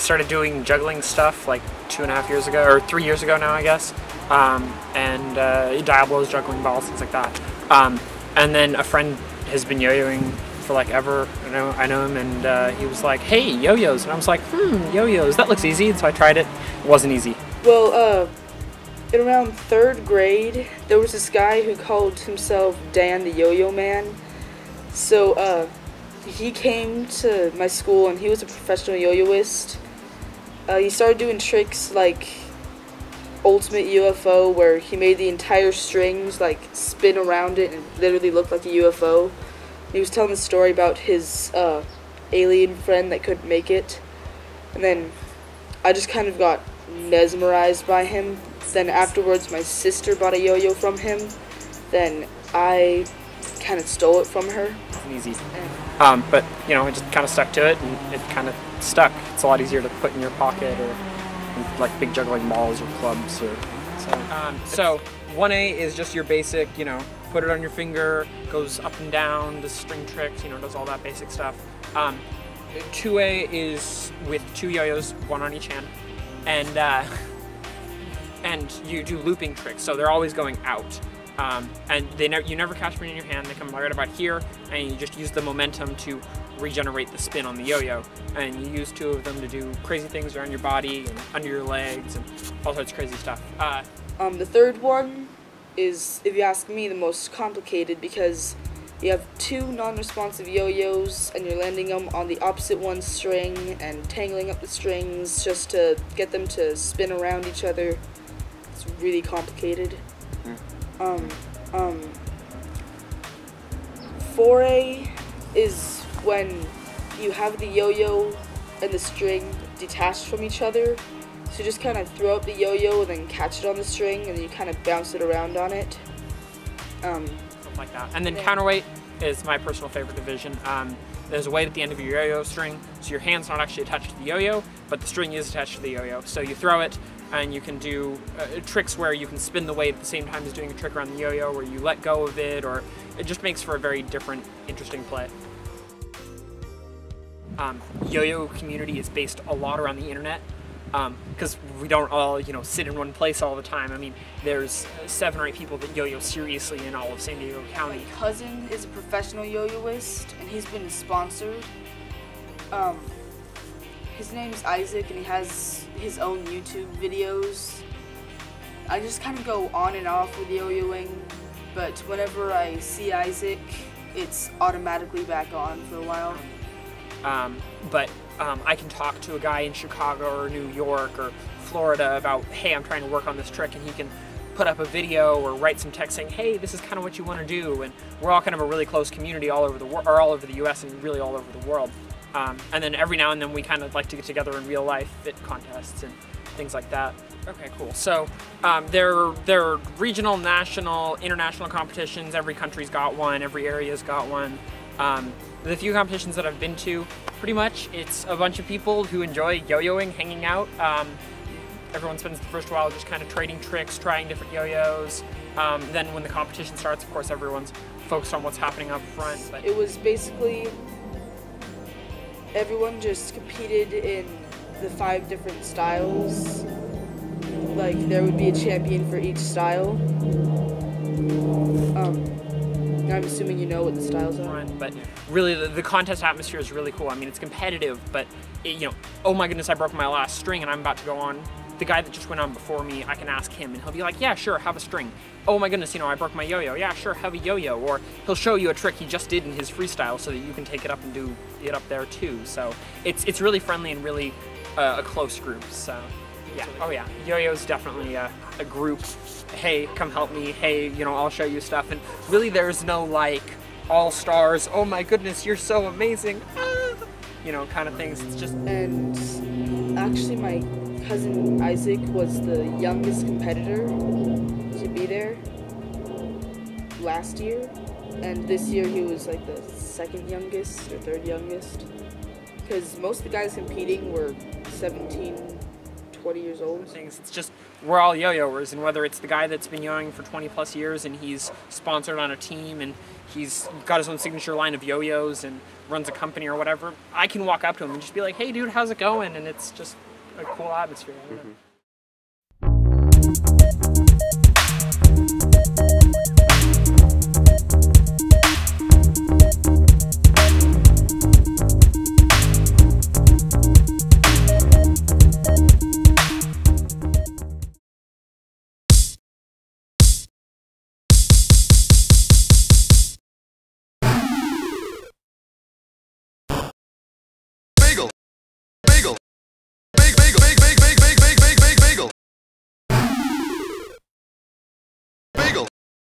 started doing juggling stuff like 2.5 years ago, or 3 years ago now, I guess. And Diablo's juggling balls, things like that. And then a friend has been yo-yoing for like ever. I know him, and he was like, "Hey, yo-yos," and I was like, "Yo-yos, that looks easy." And so I tried it. It wasn't easy. Well, in around 3rd grade, there was this guy who called himself Dan the Yo-Yo Man. So, he came to my school, and he was a professional yo-yoist. He started doing tricks like Ultimate UFO, where he made the entire strings like spin around it and literally looked like a UFO. He was telling a story about his alien friend that couldn't make it, and then I just kind of got mesmerized by him. Then afterwards, my sister bought a yo-yo from him. Then I kind of stole it from her. It's easy. But you know, I just kind of stuck to it, and it kind of stuck. It's a lot easier to put in your pocket, or like big juggling balls or clubs, or so 1A is just your basic, you know, put it on your finger, goes up and down, does string tricks, you know, does all that basic stuff. 2A is with 2 yo-yos, 1 on each hand, and you do looping tricks, so they're always going out. And you never catch them in your hand. They come right about here, and you just use the momentum to regenerate the spin on the yo-yo. And you use 2 of them to do crazy things around your body and under your legs and all sorts of crazy stuff. The 3rd one is, if you ask me, the most complicated, because you have 2 non-responsive yo-yos, and you're landing them on the opposite one's string and tangling up the strings just to get them to spin around each other. It's really complicated. 4A is when you have the yo-yo and the string detached from each other. So you just kind of throw out the yo-yo and then catch it on the string, and then you kind of bounce it around on it. Something like that. And then counterweight is my personal favorite division. There's a weight at the end of your yo-yo string, so your hand's not actually attached to the yo-yo, but the string is attached to the yo-yo. So you throw it, and you can do tricks where you can spin the weight at the same time as doing a trick around the yo-yo, where you let go of it, or it just makes for a very different, interesting play. Yo-yo community is based a lot around the internet, because we don't all, you know, sit in one place all the time. I mean, there's 7 or 8 people that yo-yo seriously in all of San Diego County. My cousin is a professional yo-yoist, and he's been sponsored. His name's Isaac, and he has his own YouTube videos. I just kind of go on and off with yo-yoing, but whenever I see Isaac, it's automatically back on for a while. I can talk to a guy in Chicago or New York or Florida about, hey, I'm trying to work on this trick, and he can put up a video or write some text saying, hey, this is kind of what you want to do, and we're all kind of a really close community all over the world, or all over the U.S. and really all over the world. And then every now and then we kind of like to get together in real life at contests and things like that. Okay, cool. So there are regional, national, international competitions. Every country's got one. Every area's got one. The few competitions that I've been to, pretty much it's a bunch of people who enjoy yo-yoing, hanging out. Everyone spends the first while just kind of trading tricks, trying different yo-yos. Then when the competition starts, of course, everyone's focused on what's happening up front. But it was basically everyone just competed in the 5 different styles. Like, there would be a champion for each style. I'm assuming you know what the styles are. But really, the contest atmosphere is really cool. I mean, it's competitive, but you know, oh my goodness, I broke my last string and I'm about to go on. The guy that just went on before me, I can ask him and he'll be like, yeah, sure, have a string. Oh my goodness, you know, I broke my yo-yo. Yeah, sure, have a yo-yo. Or he'll show you a trick he just did in his freestyle so that you can take it up and do it up there too. So it's really friendly and really a close group. So yeah, oh yeah, yo-yo's definitely a group. Hey, come help me. Hey, you know, I'll show you stuff. And really, there's no like all stars. Oh my goodness, you're so amazing. You know, kind of things. It's just. And actually, my cousin Isaac was the youngest competitor to be there last year, and this year he was like the 2nd youngest or 3rd youngest, because most of the guys competing were 17, 20 years old. Things. It's just we're all yo-yoers, and whether it's the guy that's been yo-yoing for 20 plus years and he's sponsored on a team and he's got his own signature line of yo-yos and runs a company or whatever, I can walk up to him and just be like, "Hey, dude, how's it going?" And it's just a cool atmosphere. I don't know.